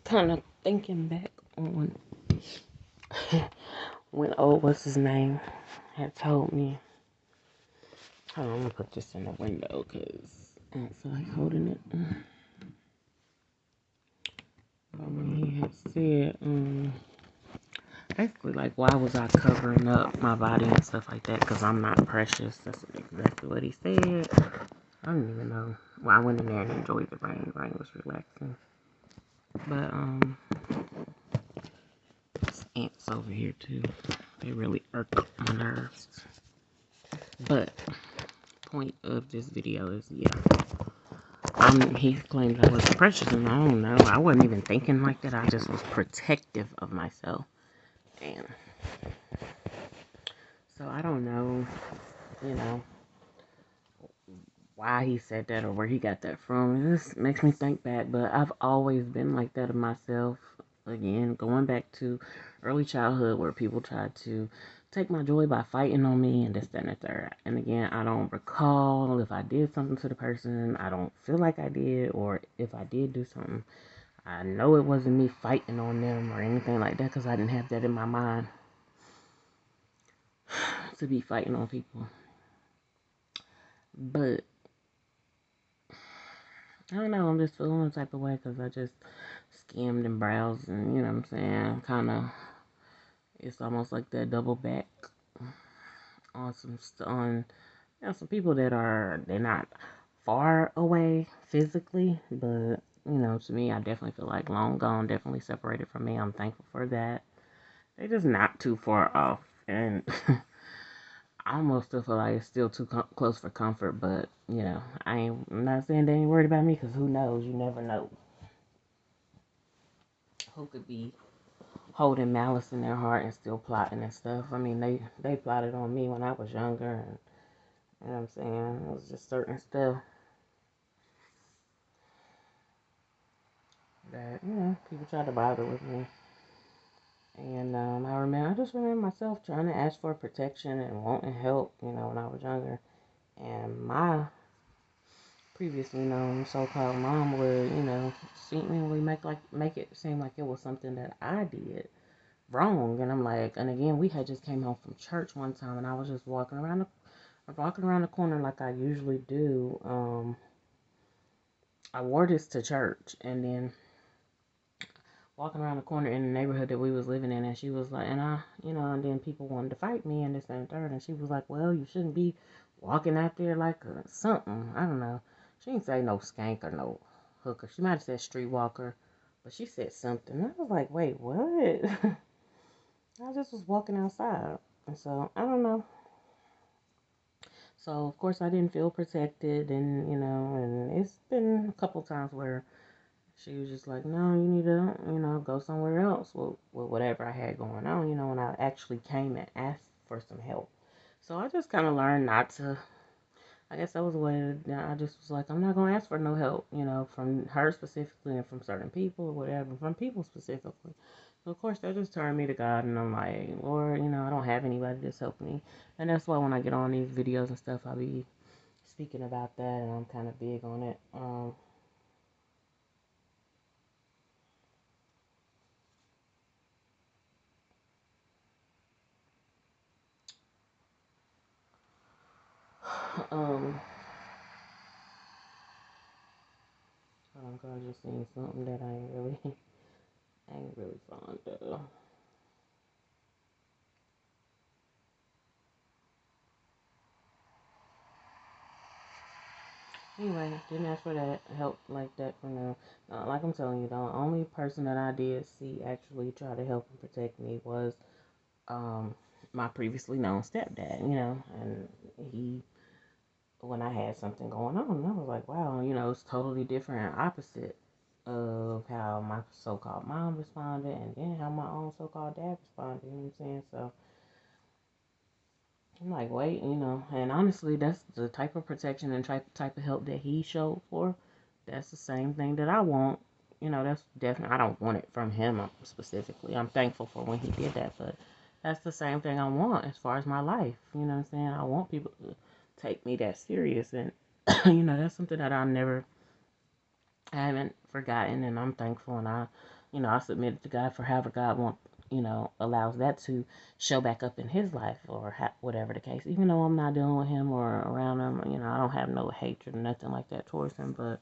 kind of thinking back on when old what's his name had told me. Hold on, I'm gonna put this in the window because I don't feel like holding it. But when he had said, basically, like, why was I covering up my body and stuff like that? Because I'm not precious. That's exactly what he said. I don't even know. Well, I went in there and enjoyed the rain. The rain was relaxing. But, there's ants over here, too. They really irk my nerves. But, point of this video is, yeah. He claims I was precious, and I don't know. I wasn't even thinking like that. I just was protective of myself. And so I don't know, you know, why he said that or where he got that from. This makes me think back, but I've always been like that of myself. Again, going back to early childhood where people tried to take my joy by fighting on me and this, that, and the third. And again, I don't recall if I did something to the person. I don't feel like I did, or if I did do something, I know it wasn't me fighting on them or anything like that because I didn't have that in my mind to be fighting on people. But I don't know, I'm just feeling the type of way because I just skimmed and browsed and, you know what I'm saying, kind of, it's almost like that double back on some people that they're not far away physically, but, you know, to me, I definitely feel like long gone, definitely separated from me. I'm thankful for that. They're just not too far off, and I almost still feel like it's still too close for comfort, but, you know, I'm not saying they ain't worried about me, because who knows, you never know who could be holding malice in their heart and still plotting and stuff. I mean, they plotted on me when I was younger, and you know what I'm saying, it was just certain stuff that, you know, people tried to bother with me. And I just remember myself trying to ask for protection and wanting help, you know, when I was younger. And my previously known so-called mom would, you know, seemingly make it seem like it was something that I did wrong. And I'm like, and again, we had just came home from church one time, and I was just walking around the corner like I usually do. I wore this to church, and then walking around the corner in the neighborhood that we was living in, and she was like, and I, you know, and then people wanted to fight me and this and third, and she was like, well, you shouldn't be walking out there like something. I don't know. She didn't say no skank or no hooker. She might have said streetwalker, but she said something. I was like, wait, what? I just was walking outside, and so I don't know. So of course I didn't feel protected, and you know, and it's been a couple times where she was just like, no, you need to, you know, go somewhere else with whatever I had going on, you know, when I actually came and asked for some help. So I just kind of learned not to, I guess that was a way that I just was like, I'm not going to ask for no help, you know, from her specifically and from certain people or whatever, from people specifically. So of course that just turned me to God, and I'm like, Lord, you know, I don't have anybody that's helping me. And that's why when I get on these videos and stuff, I'll be speaking about that, and I'm kind of big on it. Um, I just seen something that I ain't really, I ain't really fond of. Anyway, didn't ask for that help like that for now. Like I'm telling you, the only person that I did see actually try to help and protect me was um my previously known stepdad. You know, and he, when I had something going on, I was like, wow, you know, it's totally different and opposite of how my so-called mom responded, and then how my own so-called dad responded. You know what I'm saying? So I'm like, wait, you know, and honestly, that's the type of protection and type of help that he showed for. That's the same thing that I want. You know, that's definitely, I don't want it from him specifically. I'm thankful for when he did that, but that's the same thing I want as far as my life. You know what I'm saying? I want people to take me that serious, and, you know, that's something that I haven't forgotten, and I'm thankful, and I submitted to God for however God allows that to show back up in his life or whatever the case. Even though I'm not dealing with him or around him, I don't have no hatred or nothing like that towards him, but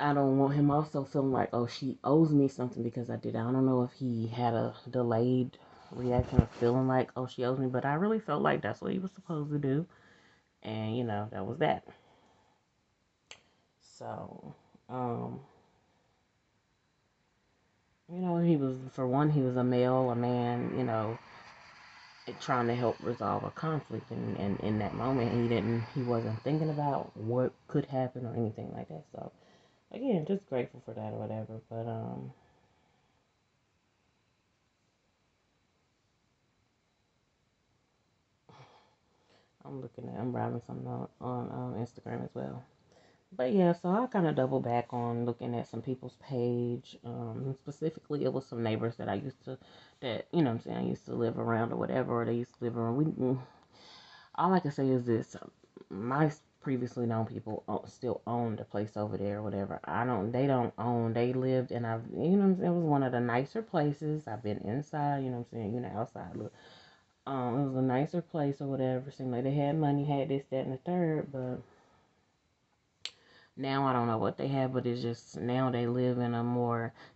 I don't want him also feeling like, oh, she owes me something because I did it. I don't know if he had a delayed reaction of feeling like, oh, she owes me, but I really felt like that's what he was supposed to do. And, that was that. So, he was a male, a man, trying to help resolve a conflict. And in that moment, he wasn't thinking about what could happen or anything like that. So, again, just grateful for that or whatever. But, I'm browsing something on Instagram as well. But yeah, so I kind of double back on looking at some people's page. Specifically, it was some neighbors that what I'm saying, I used to live around or whatever, or they used to live around. All I can say is this: my previously known people still own the place over there or whatever. They don't own. They lived, and it was one of the nicer places. I've been inside, what I'm saying, outside. Look, it was a nicer place or whatever. Seemed like they had money, had this, that, and the third, but now I don't know what they have, but it's just now they live in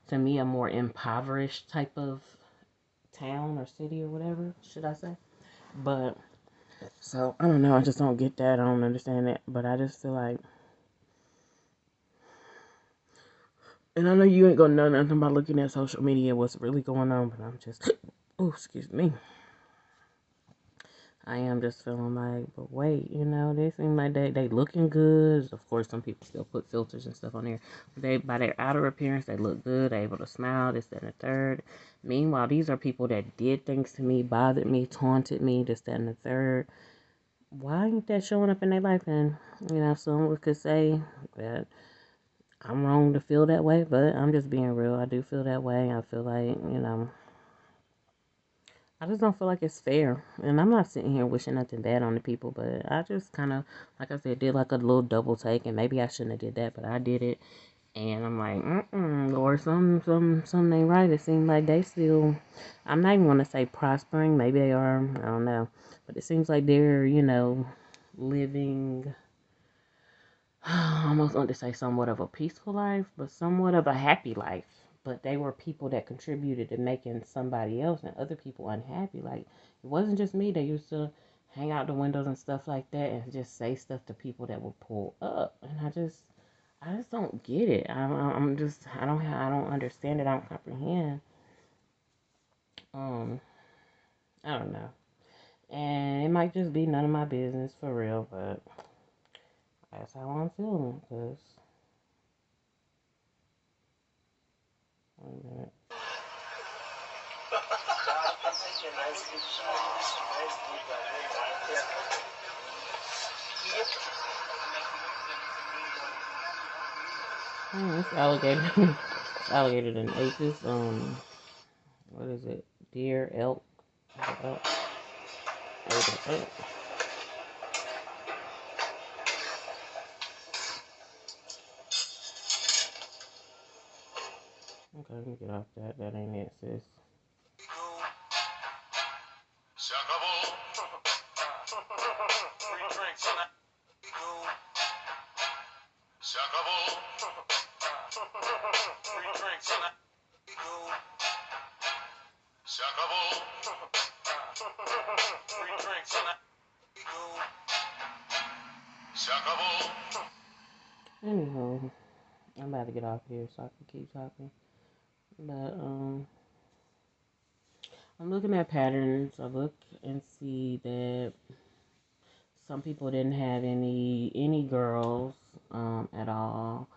to me, a more impoverished type of town or city or whatever, should I say. But, so, I don't know, I just don't get that, I don't understand it, but I just feel like, and I know you ain't gonna know nothing about looking at social media, what's really going on, but I'm just, oh, excuse me. I am just feeling like, but wait, they seem like they looking good. Of course, some people still put filters and stuff on there. But by their outer appearance, they look good. They able to smile, this, that, and the third. Meanwhile, these are people that did things to me, bothered me, taunted me, this, that, and the third. Why ain't that showing up in their life? And, someone could say that I'm wrong to feel that way, but I'm just being real. I do feel that way. I feel like, I just don't feel like it's fair. And I'm not sitting here wishing nothing bad on the people, but I just kind of, like I said, did like a little double take, and maybe I shouldn't have did that, but I did it. And I'm like, Lord, something ain't right. It seems like they still, I'm not even going to say prospering. Maybe they are. I don't know. But it seems like they're, living, I almost want to say somewhat of a peaceful life, but somewhat of a happy life. But they were people that contributed to making somebody else and other people unhappy. Like, it wasn't just me. They used to hang out the windows and stuff like that and just say stuff to people that would pull up. And I just don't get it. I'm just, I don't understand it. I don't comprehend. Um, I don't know. And it might just be none of my business for real, but that's how I'm feeling. Cause, wait a minute. It's alligator. It's alligator than apis. What is it? Deer, elk. Elk. Elk. Okay, let me get off that. That ain't it, sis. Anyhow, I'm about to get off here so I can keep talking. But I'm looking at patterns. I look and see that some people didn't have any girls at all.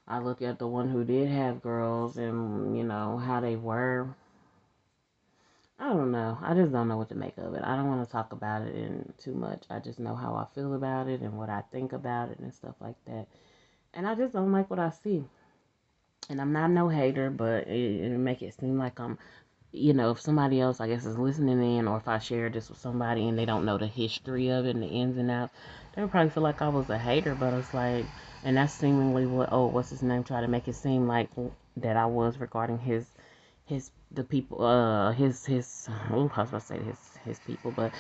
I look at the one who did have girls and how they were. I don't know. I just don't know what to make of it. I don't want to talk about it in too much. I just know how I feel about it and what I think about it and stuff like that. And I just don't like what I see. And I'm not no hater, but it make it seem like I'm, if somebody else, I guess, is listening in, or if I share this with somebody and they don't know the history of it and the ins and outs, they would probably feel like I was a hater. But it's like, and that's seemingly what's his name, try to make it seem like that I was regarding the people, oh, I was about to say his people, but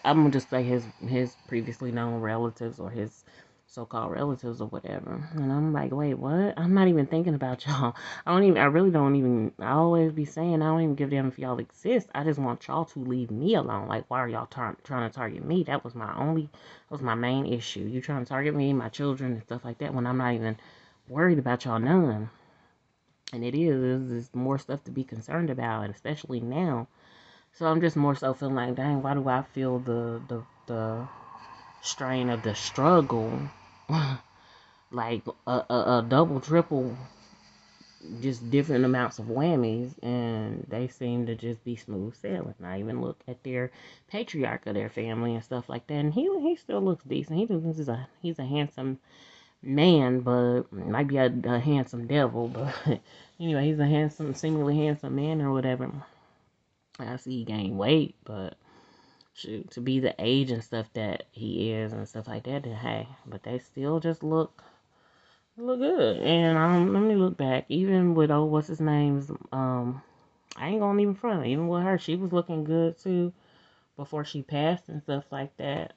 I'm gonna just say his previously known relatives or his so-called relatives or whatever. And I'm like, wait, what? I'm not even thinking about y'all. I really don't even, I always be saying, I don't even give a damn if y'all exist. I just want y'all to leave me alone. Like, why are y'all trying to target me? That was my main issue. You trying to target me, my children, and stuff like that when I'm not even worried about y'all none. And there's more stuff to be concerned about, and especially now. So I'm just more so feeling like, dang, why do I feel the strain of the struggle, like a double, triple, just different amounts of whammies, and they seem to just be smooth sailing. I even look at their patriarch of their family and stuff like that, and he still looks decent. He's a handsome man, but might be a handsome devil. But anyway, he's a seemingly handsome man or whatever. I see he gained weight, but shoot, to be the age and stuff that he is and stuff like that, then hey, but they still just look good. And let me look back, even with what's his name's I ain't gonna even front, even with her, she was looking good too before she passed and stuff like that.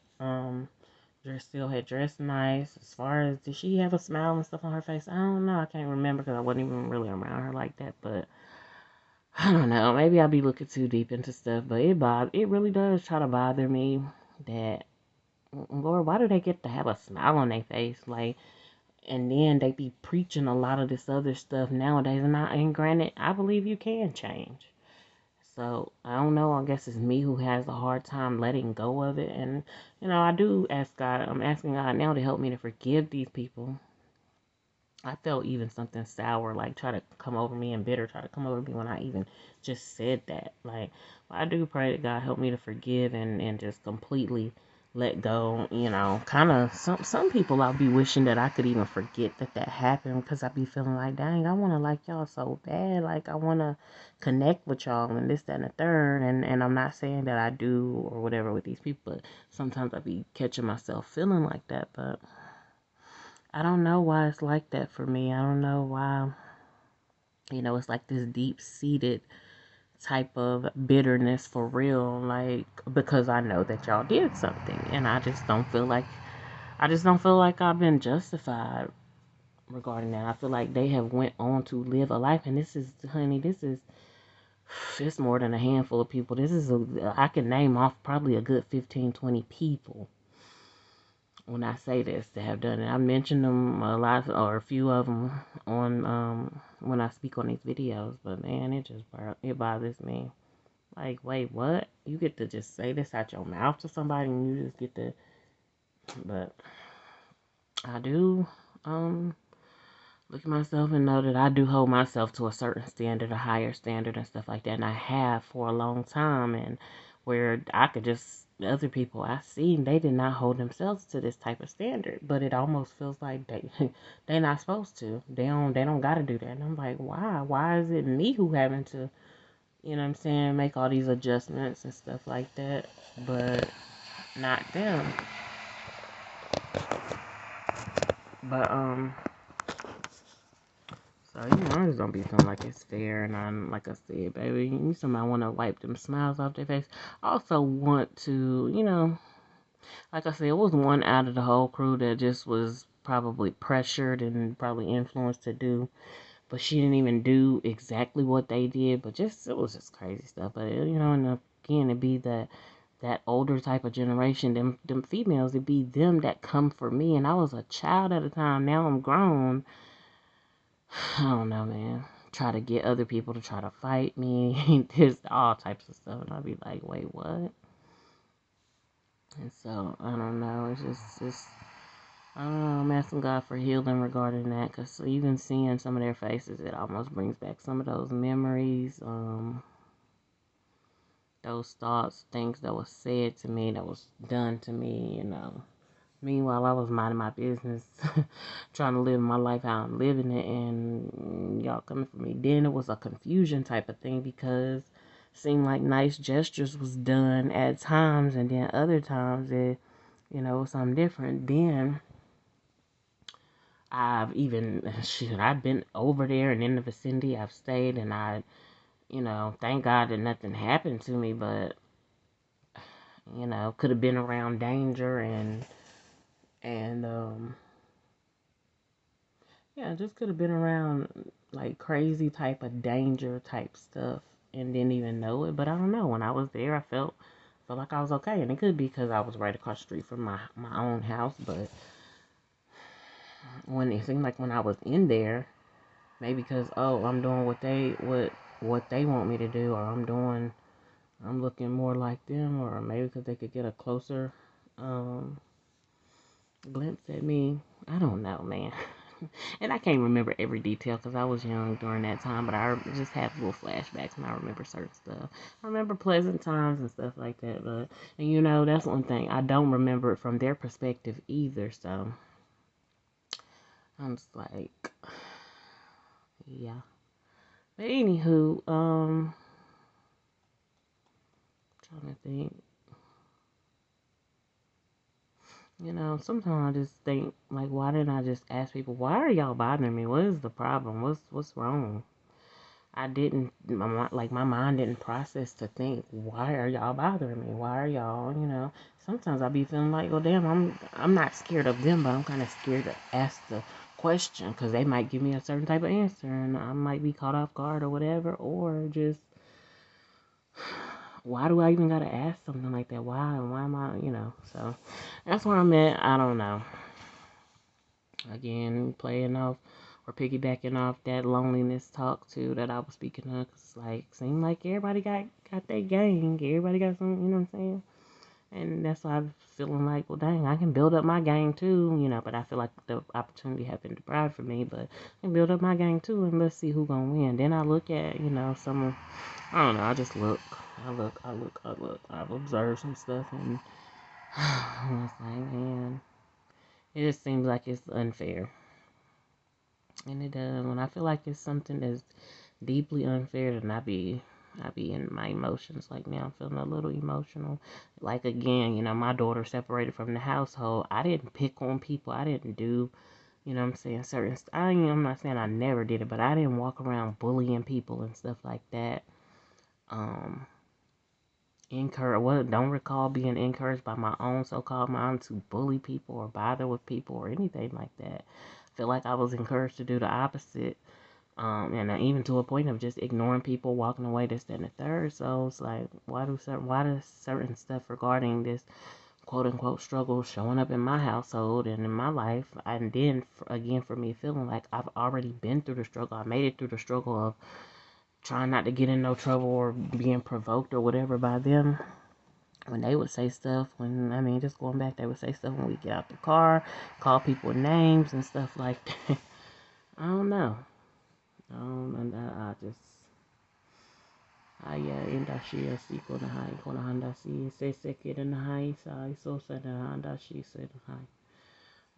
Just still had dressed nice. As far as, did she have a smile and stuff on her face? I don't know. I can't remember because I wasn't even really around her like that. But I don't know. Maybe I'll be looking too deep into stuff. But it really does try to bother me that, Lord, why do they get to have a smile on their face? Like, and then they be preaching a lot of this other stuff nowadays. And granted, I believe you can change. So I don't know. I guess it's me who has a hard time letting go of it. And I do ask God. I'm asking God now to help me to forgive these people. I felt even something sour, like try to come over me, and bitter try to come over me when I even just said that. Like, well, I do pray that God help me to forgive and just completely let go. Kind of some people I'll be wishing that I could even forget that happened, because I be feeling like, dang, I want to like y'all so bad. Like, I want to connect with y'all and this, that, and the third. And I'm not saying that I do or whatever with these people, but sometimes I be catching myself feeling like that. But I don't know why it's like that for me. I don't know why, it's like this deep seated type of bitterness for real. Like, because I know that y'all did something, and I just don't feel like I've been justified regarding that. I feel like they have went on to live a life, and honey, it's more than a handful of people. I can name off probably a good 15, 20 people when I say this that have done it. I mentioned them a lot, or a few of them on when I speak on these videos, but man, it bothers me. Like, wait, what? You get to just say this out your mouth to somebody, and you just get to. But I do look at myself and know that I do hold myself to a certain standard, a higher standard, and stuff like that, and I have for a long time. And where I could just, other people I see, they did not hold themselves to this type of standard, but it almost feels like they're not supposed to. They don't got to do that. And I'm like, why is it me who having to, what I'm saying, make all these adjustments and stuff like that, but not them. But so, I just don't be feeling like it's fair. And I'm, like I said, baby, somebody want to wipe them smiles off their face. I also want to, like I said, it was one out of the whole crew that just was probably pressured and probably influenced to do, but she didn't even do exactly what they did, but it was just crazy stuff. But, and again, it'd be that older type of generation, them females, it'd be them that come for me. And I was a child at the time. Now I'm grown. I don't know, man. Try to get other people to try to fight me. There's all types of stuff. And I'll be like, wait, what? And so, I don't know. I don't know. I'm asking God for healing regarding that. Because even seeing some of their faces, it almost brings back some of those memories. Those thoughts, things that was said to me, that was done to me. Meanwhile, I was minding my business, trying to live my life how I'm living it, and y'all coming for me. Then it was a confusion type of thing, because it seemed like nice gestures was done at times, and then other times it, was something different. Then I've even, I've been over there and in the vicinity. I've stayed, and thank God that nothing happened to me, but, could have been around danger and yeah, just could have been around like crazy type of danger type stuff and didn't even know it. But I don't know. When I was there, I felt like I was okay, and it could be because I was right across the street from my own house. But when it seemed like when I was in there, maybe because I'm doing what they want me to do, or I'm looking more like them, or maybe because they could get a closer um, glimpse at me. I don't know, man. And I can't remember every detail because I was young during that time, but I just have little flashbacks and I remember certain stuff. I remember pleasant times and stuff like that, and that's one thing. I don't remember it from their perspective either, so I'm just like, yeah. But anywho, trying to think. Sometimes I just think, like, why didn't I just ask people, why are y'all bothering me? What is the problem? What's wrong? I didn't, my mind didn't process to think, why are y'all bothering me? Why are y'all? Sometimes I be feeling like, well, damn, I'm not scared of them, but I'm kind of scared to ask the question because they might give me a certain type of answer and I might be caught off guard or whatever, or just, why do I even gotta ask something like that? Why am I? So that's where I'm at. I don't know. Again, playing off or piggybacking off that loneliness talk too that I was speaking of. Cause like, seemed like everybody got that gang. Everybody got some, you know what I'm saying? And that's why I'm feeling like, well, dang, I can build up my gang too, but I feel like the opportunity has been deprived from me, but I can build up my gang too, and let's see who gonna win. Then I look at, some, I don't know, I just look. I've observed some stuff, and I was like, man, it just seems like it's unfair. And it does. When I feel like it's something that's deeply unfair, then I be in my emotions. Like now I'm feeling a little emotional. Like again, my daughter separated from the household. I didn't pick on people. I didn't do, what I'm saying, I'm not saying I never did it, but I didn't walk around bullying people and stuff like that. Um don't recall being encouraged by my own so-called mom to bully people or bother with people or anything like that. I feel like I was encouraged to do the opposite. And even to a point of just ignoring people, walking away, this, that, and the third. So it's like, why does certain stuff regarding this quote unquote struggle showing up in my household and in my life, and then again for me feeling like I've already been through the struggle, I made it through the struggle of trying not to get in no trouble or being provoked or whatever by them. When they would say stuff, just going back, they would say stuff when we get out the car, call people names and stuff like that. I don't know. And I just, haya enda shi asiko na hai kona handa si se seke na hai sa so sa na handa shi se na hai.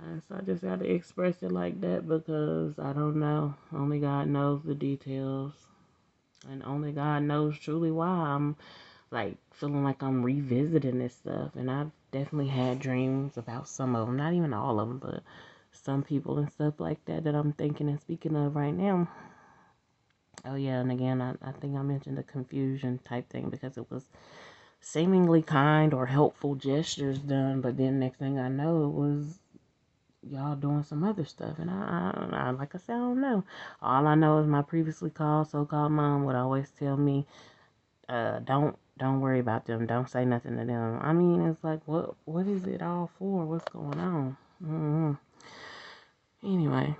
And so I just got to express it like that because I don't know. Only God knows the details. And only God knows truly why I'm like feeling like I'm revisiting this stuff. And I've definitely had dreams about some of them. Not even all of them, but some people and stuff like that I'm thinking and speaking of right now. Oh yeah, and again, I think I mentioned the confusion type thing because it was seemingly kind or helpful gestures done, but then next thing I know, it was y'all doing some other stuff, and I like I said, I don't know. All I know is my previously so-called mom would always tell me, don't worry about them, don't say nothing to them. I mean, it's like, what is it all for? What's going on? Anyway.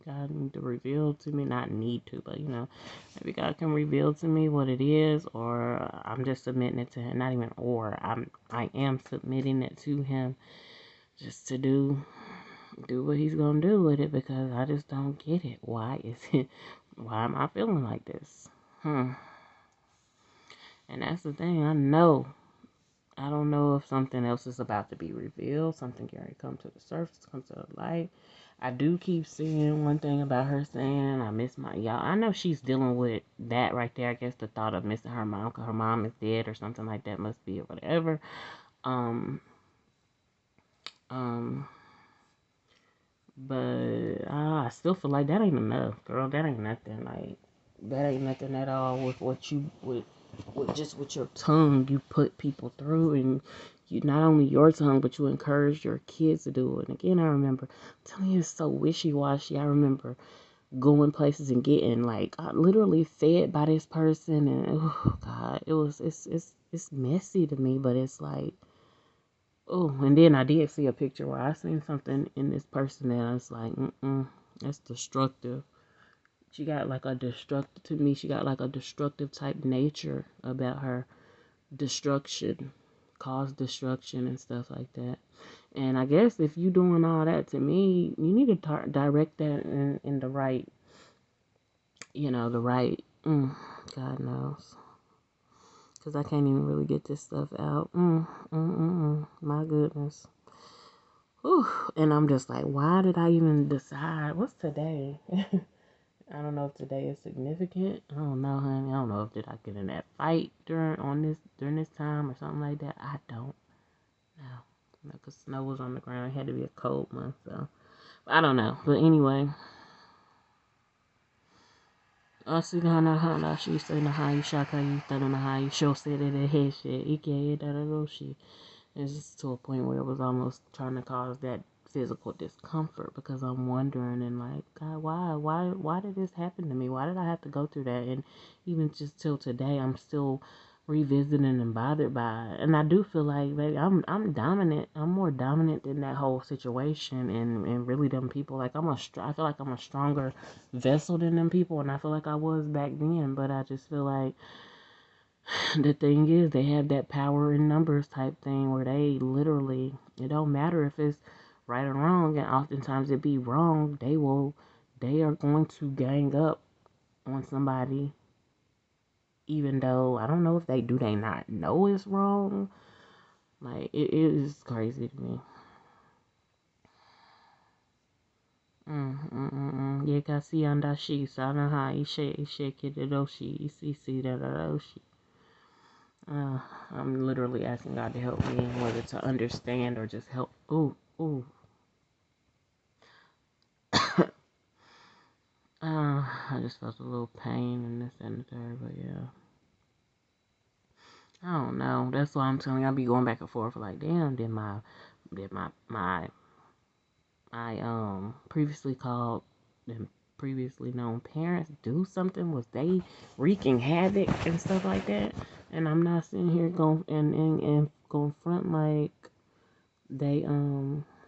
God need to reveal to me, not need to, but maybe God can reveal to me what it is, or I'm just submitting it to Him. Not even or, I am submitting it to Him, just to do what He's gonna do with it, because I just don't get it. Why is it? Why am I feeling like this? And that's the thing. I don't know if something else is about to be revealed. Something can already come to the surface, come to the light. I do keep seeing one thing about her saying, I miss my, y'all. I know she's dealing with that right there. I guess the thought of missing her mom because her mom is dead or something like that must be or whatever. Um, But I still feel like that ain't enough, girl. That ain't nothing. Like that ain't nothing at all with what you with just with your tongue you put people through, and you not only your tongue but you encourage your kids to do it. And again, I remember I'm telling you, it's so wishy washy. I remember going places and getting like I literally fed by this person, and oh god, it's messy to me, but it's like oh, and then I did see a picture where I seen something in this person and I was like, that's destructive. She got like a destructive, to me, she got like a destructive type nature about her. Destruction, cause destruction and stuff like that. And I guess if you doing all that to me, you need to direct that in the right, the right, God knows. Because I can't even really get this stuff out. My goodness. Whew. And I'm just like, why did I even decide? What's today? I don't know if today is significant. I don't know, honey. I don't know if did I get in that fight during this time or something like that. I don't know. Because snow was on the ground. It had to be a cold month, so I don't know. But anyway, I see how she say na how you shaka you thought on how you show said it head shit. Ike that she. It's just to a point where it was almost trying to cause that physical discomfort because I'm wondering and like, God, why did this happen to me? Why did I have to go through that? And even just till today, I'm still revisiting and bothered by it. And I do feel like, baby, I'm dominant. I'm more dominant than that whole situation and really them people. Like I feel like I'm a stronger vessel than them people, and I feel like I was back then. But I just feel like the thing is they have that power in numbers type thing where they literally, it don't matter if it's right or wrong, and oftentimes it be wrong, they are going to gang up on somebody even though I don't know if they not know it's wrong. Like it is crazy to me. Yeah, kasi anda shi sana ha ishe kidoshi isi da da Uh, I'm literally asking God to help me, whether to understand or just help. Ooh, ooh. I just felt a little pain in this and the third, but yeah. I don't know. That's why I'm telling you, I'll be going back and forth like, damn, did my previously called and previously known parents do something? Was they wreaking havoc and stuff like that? And I'm not sitting here going and going front like they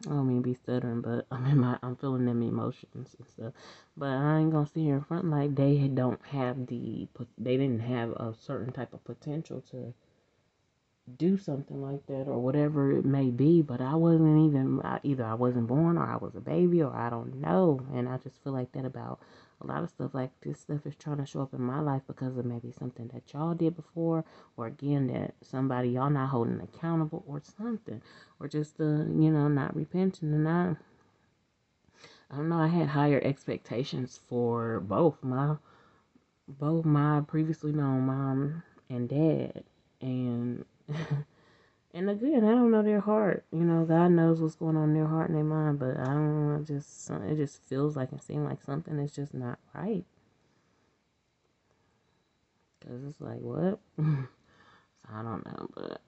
I don't mean be stuttering, but I'm feeling them emotions and stuff. But I ain't gonna sit here in front like they didn't have a certain type of potential to do something like that or whatever it may be. But I wasn't even either I wasn't born or I was a baby or I don't know. And I just feel like that about a lot of stuff. Like this stuff is trying to show up in my life because of maybe something that y'all did before, or again that somebody y'all not holding accountable or something, or just not repenting. And I don't know. I had higher expectations for both my previously known mom and dad, and and again, I don't know their heart. God knows what's going on in their heart and their mind, but I don't know. It just feels like it seems like something is just not right. Cause it's like what? So I don't know, but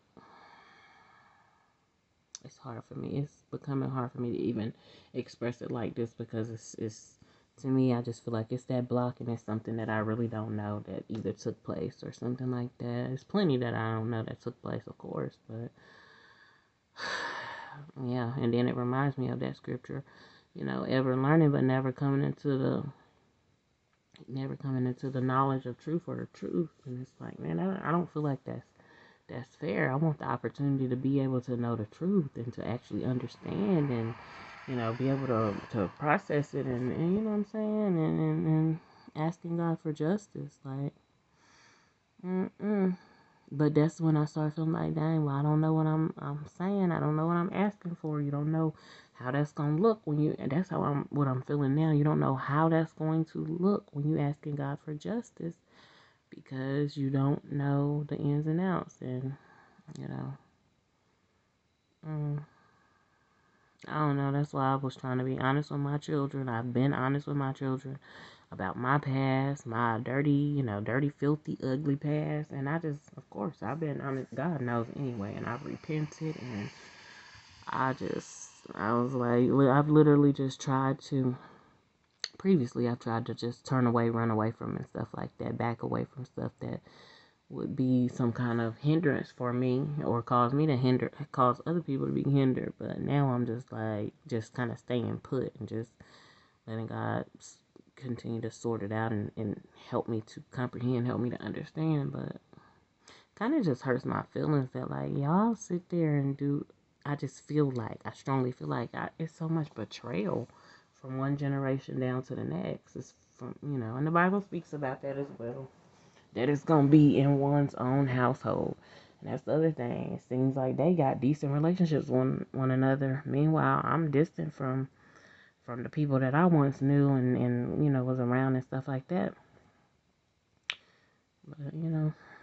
it's hard for me. It's becoming hard for me to even express it like this because it's to me. I just feel like it's that block and it's something that I really don't know that either took place or something like that. There's plenty that I don't know that took place, of course, but yeah. And then it reminds me of that scripture, ever learning but never coming into the knowledge of truth or the truth. And it's like, man, I don't feel like that's fair. I want the opportunity to be able to know the truth and to actually understand and be able to process it and you know what I'm saying and asking God for justice. Like, but that's when I start feeling like, dang, well, I don't know what I'm saying. I don't know what I'm asking for. You don't know how that's gonna look and that's what I'm feeling now. You don't know how that's going to look when you asking God for justice because you don't know the ins and outs and you know. Mm, I don't know. That's why I was trying to be honest with my children. I've been honest with my children about my past, my dirty, dirty, filthy, ugly past. And I just, of course, I've been honest. God knows anyway. And I've repented. And I was like, I've literally just tried to, previously, I've tried to just turn away, run away from and stuff like that, back away from stuff that would be some kind of hindrance for me or cause other people to be hindered. But now I'm just like, just kind of staying put and just letting God continue to sort it out and help me to comprehend, help me to understand. But kind of just hurts my feelings that like y'all sit there and do. I strongly feel like it's so much betrayal from one generation down to the next. It's from, and the Bible speaks about that as well, that it's gonna be in one's own household. And that's the other thing. It seems like they got decent relationships with one another. Meanwhile, I'm distant from the people that I once knew and was around and stuff like that. But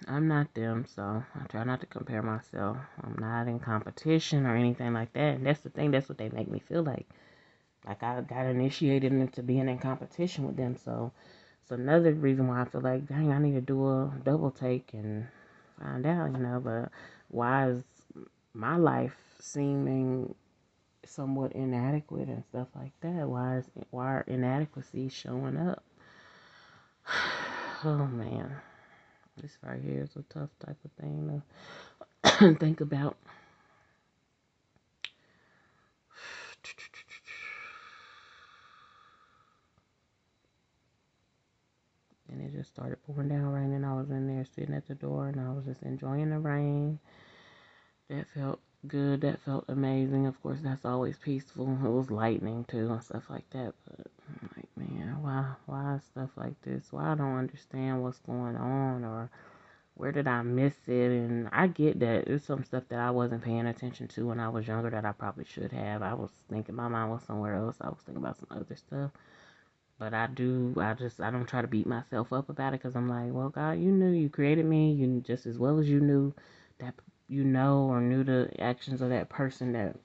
I'm not them, so I try not to compare myself. I'm not in competition or anything like that. And that's the thing. That's what they make me feel like. Like I got initiated into being in competition with them. So it's another reason why I feel like, dang, I need to do a double take and find out, But why is my life seeming somewhat inadequate and stuff like that? Why are inadequacies showing up? Oh man, this right here is a tough type of thing to think about. And it just started pouring down rain, and I was in there sitting at the door, and I was just enjoying the rain. That felt good. That felt amazing. Of course, that's always peaceful. It was lightning too and stuff like that. But I'm like, man, why is stuff like this? Why I don't understand what's going on, or where did I miss it? And I get that there's some stuff that I wasn't paying attention to when I was younger that I probably should have. I was thinking my mind was somewhere else. I was thinking about some other stuff. But I don't try to beat myself up about it because I'm like, well, God, you knew, you created me, you just as well as you knew that, or knew the actions of that person that,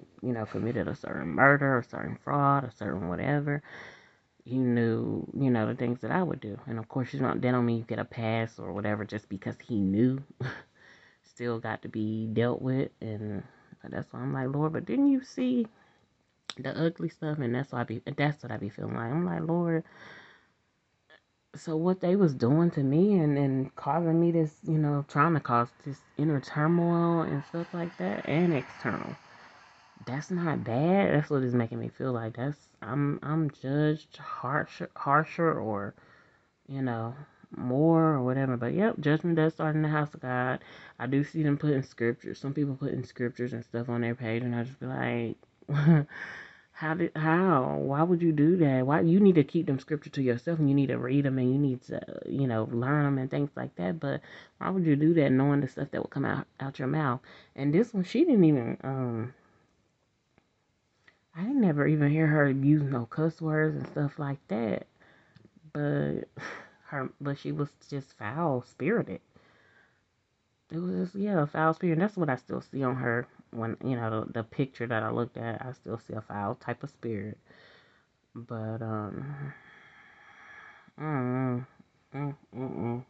committed a certain murder, a certain fraud, a certain whatever. You knew, the things that I would do. And of course, that don't mean you get a pass or whatever just because he knew. Still got to be dealt with. And that's why I'm like, Lord, but didn't you see the ugly stuff? And that's what I be feeling like. I'm like, Lord, so what they was doing to me and causing me this, trying to cause this inner turmoil and stuff like that, and external. That's not bad. That's what it's making me feel like. I'm judged harsher, or more or whatever. But yep, judgment does start in the house of God. I do see them putting scriptures. Some people putting scriptures and stuff on their page, and I just be like, why would you do that? Why you need to keep them scripture to yourself, and you need to read them, and you need to learn them and things like that. But why would you do that knowing the stuff that would come out your mouth? And this one, she didn't even I didn't never even hear her use no cuss words and stuff like that. But she was just foul spirited. It was just, yeah, a foul spirit. And that's what I still see on her when, the picture that I looked at. I still see a foul type of spirit. But, mm, mm, mm, mm.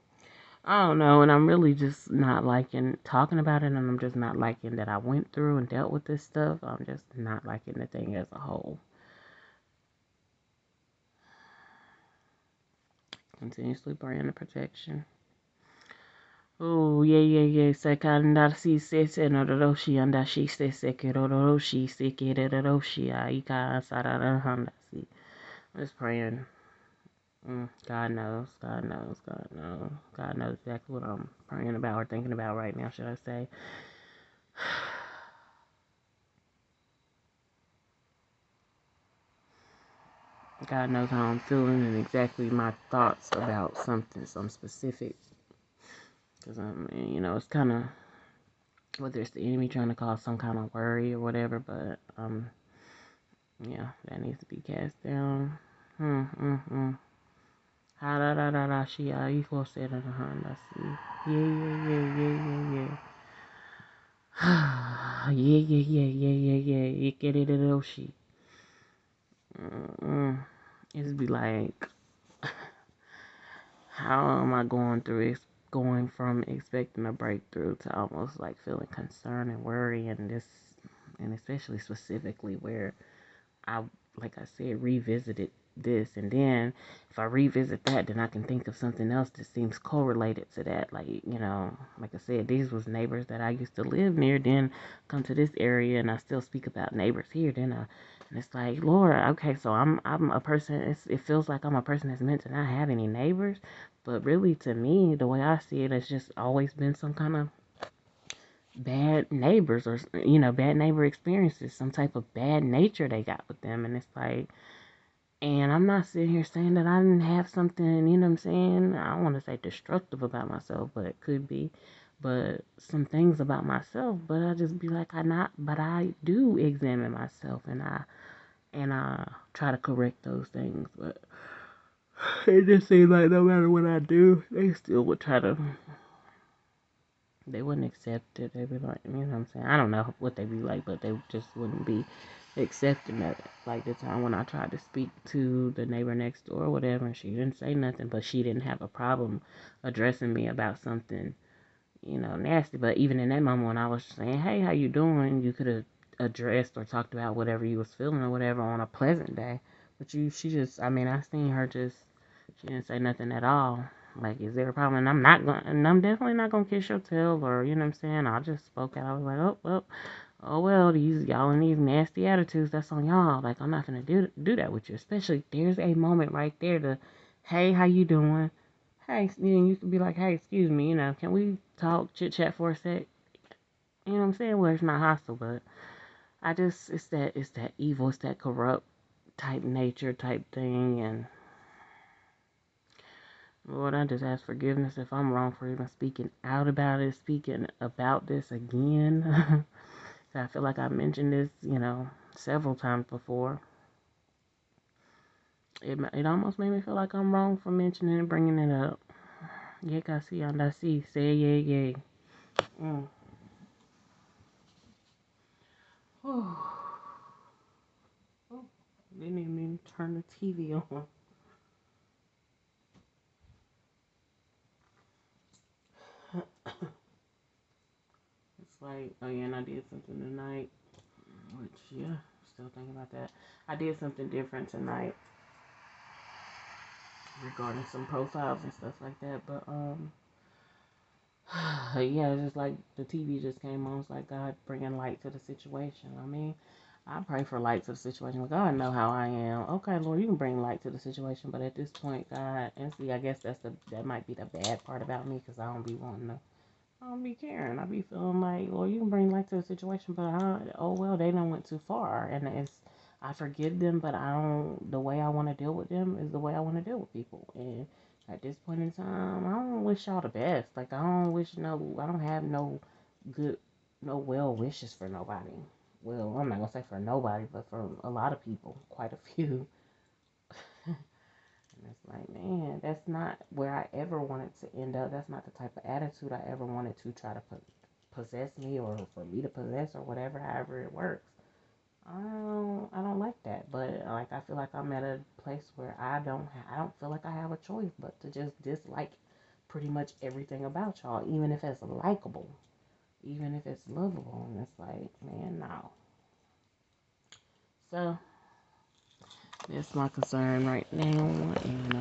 I don't know. And I'm really just not liking talking about it. And I'm just not liking that I went through and dealt with this stuff. I'm just not liking the thing as a whole. Continuously praying the protection. Oh, yeah, yeah, yeah. Sekanda si se se no roshi anda shi se se ke roshi se ke roshi aika sarara handa si. I'm just praying. God knows, God knows, God knows. God knows exactly what I'm praying about or thinking about right now, should I say. God knows how I'm feeling and exactly my thoughts about some specific. Because, it's kind of, whether it's the enemy trying to cause some kind of worry or whatever, but, yeah, that needs to be cast down. Ha da da da da she equal said in the hand. I see. Yeah, yeah, yeah, yeah, yeah, yeah. You get it at those shit. It's be like, how am I going from expecting a breakthrough to almost like feeling concerned and worry, and this, and especially specifically where I, like I said, revisited this, and then if I revisit that, then I can think of something else that seems correlated to that. Like, like I said, these was neighbors that I used to live near, then come to this area, and I still speak about neighbors here. And it's like, Lord, okay, so I'm a person. It feels like I'm a person that's meant to not have any neighbors, but really, to me, the way I see it, it's just always been some kind of bad neighbors, or bad neighbor experiences, some type of bad nature they got with them. And it's like, and I'm not sitting here saying that I didn't have something, you know what I'm saying, I don't want to say destructive about myself, but it could be, but some things about myself. But I just be like, I do examine myself, and I try to correct those things. But it just seems like no matter what I do, they still would try to, they wouldn't accept it. They'd be like, you know what I'm saying? I don't know what they'd be like, but they just wouldn't be accepting of it. Like the time when I tried to speak to the neighbor next door or whatever, and she didn't say nothing, but she didn't have a problem addressing me about something, nasty. But even in that moment when I was saying, hey, how you doing? You could have addressed or talked about whatever you was feeling or whatever on a pleasant day. But she just, I mean, I seen her just, she didn't say nothing at all. Like, is there a problem? And I'm definitely not gonna kiss your tail, or you know what I'm saying. I just spoke out. I was like, oh well, these y'all and these nasty attitudes, that's on y'all. Like, I'm not gonna do that with you. Especially there's a moment right there to, hey, how you doing? Hey, then you could be like, hey, excuse me, can we talk, chit chat for a sec? You know what I'm saying? Well, it's not hostile, but it's that evil, it's that corrupt type nature type thing. And Lord, I just ask forgiveness if I'm wrong for even speaking out about it, speaking about this again. I feel like I mentioned this, several times before. It almost made me feel like I'm wrong for mentioning and bringing it up. Yeah, casi anda si, say yeah, yeah. Mm. Oh, didn't even turn the TV on. It's like, oh yeah, and I did something tonight, which, yeah, still thinking about that. I did something different tonight regarding some profiles and stuff like that, but, yeah, it's just like the TV just came on. It's like God bringing light to the situation. I mean, I pray for light to the situation. Like, God know how I am. Okay, Lord, you can bring light to the situation, but at this point, God, and see, I guess that might be the bad part about me, because I don't be wanting to, I don't be caring. I be feeling like, Lord, you can bring light to the situation, but oh well, they done went too far, and I forgive them, but I don't. The way I want to deal with them is the way I want to deal with people, and at this point in time, I don't wish y'all the best. Like, I don't have no good, no well wishes for nobody. Well, I'm not gonna say for nobody, but for a lot of people, quite a few. And it's like, man, that's not where I ever wanted to end up. That's not the type of attitude I ever wanted to try to possess me, or for me to possess, or whatever, however it works. I don't like that. But like, I feel like I'm at a place where I don't feel like I have a choice but to just dislike pretty much everything about y'all, even if it's likable, even if it's lovable. And it's like, man, no. So that's my concern right now, and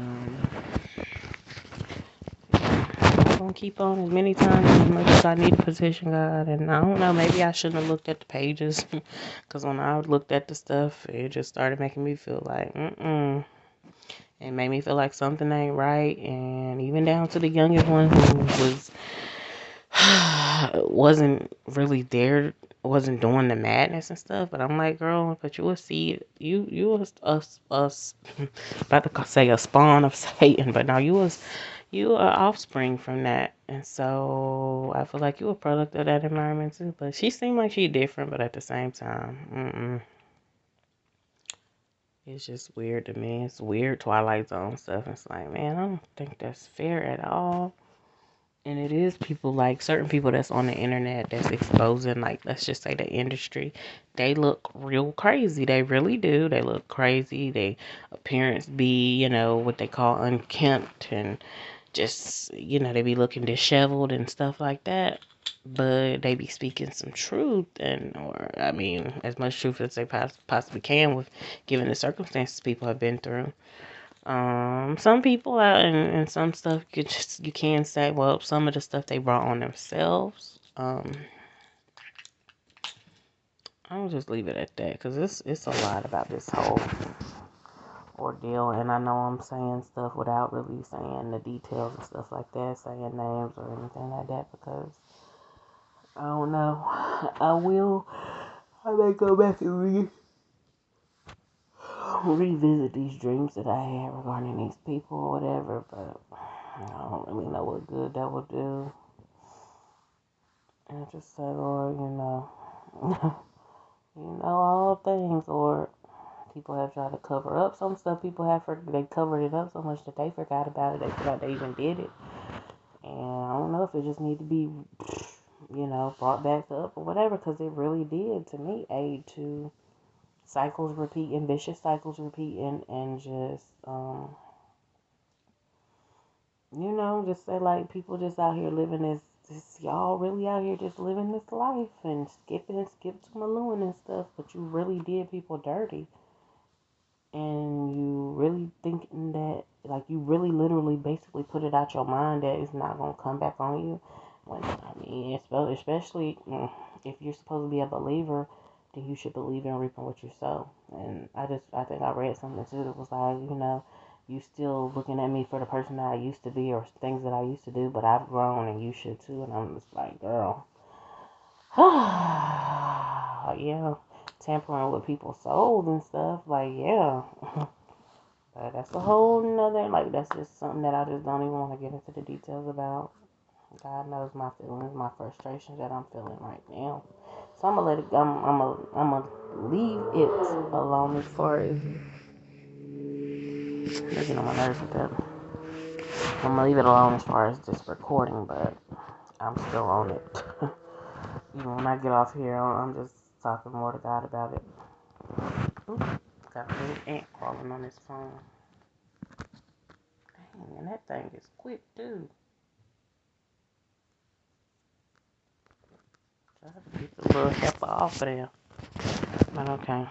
I'm gonna keep on as many times as much as I need to position God. And I don't know, maybe I shouldn't have looked at the pages, because when I looked at the stuff, it just started making me feel like, It made me feel like something ain't right, and even down to the youngest one who wasn't really there, wasn't doing the madness and stuff. But I'm like, girl, but you a seed, you was us about to say a spawn of Satan, but now you are offspring from that, and so I feel like you a product of that environment too. But she seemed like she different, but at the same time, it's just weird to me. It's weird Twilight Zone stuff. It's like, man, I don't think that's fair at all. And it is people like certain people that's on the internet that's exposing, like, let's just say the industry. They look real crazy. They really do. They look crazy. They appearance be, what they call unkempt, and just, they be looking disheveled and stuff like that. But they be speaking some truth, and, or, I mean, as much truth as they possibly can with given the circumstances people have been through. Some people out and some stuff you can say, well, some of the stuff they brought on themselves. I'll just leave it at that because it's a lot about this whole ordeal, and I know I'm saying stuff without really saying the details and stuff like that, saying names or anything like that, because I don't know. I may go back and revisit these dreams that I had regarding these people or whatever, but I don't really know what good that would do. And I just say, Lord, you know all things, Lord. People have tried to cover up some stuff. They covered it up so much that they forgot about it. They forgot they even did it. And I don't know if it just need to be, brought back up or whatever, because it really did, to me, aid to cycles repeating, vicious cycles repeating, and just, just say, like, people just out here living y'all really out here just living this life and skip to Malone and stuff, but you really did people dirty. And you really thinking that, like, you really literally basically put it out your mind that it's not going to come back on you. When, I mean, especially if you're supposed to be a believer, then you should believe in reaping what you sow. And I think I read something too that was like, you still looking at me for the person that I used to be or things that I used to do, but I've grown and you should too. And I'm just like, girl, yeah, tampering with people's souls and stuff, like, yeah. But that's a whole nother, like, that's just something that I just don't even want to get into the details about. God knows my feelings, my frustrations that I'm feeling right now. So I'm gonna let it, I'm gonna leave it alone as far as, they're getting on my nerves with that. I'm gonna leave it alone as far as this recording, but I'm still on it. Even when I get off here, I'm just talking more to God about it. Ooh, got a little ant crawling on his phone. Dang, and that thing is quick too. Try to get the little heifer off of there. But okay.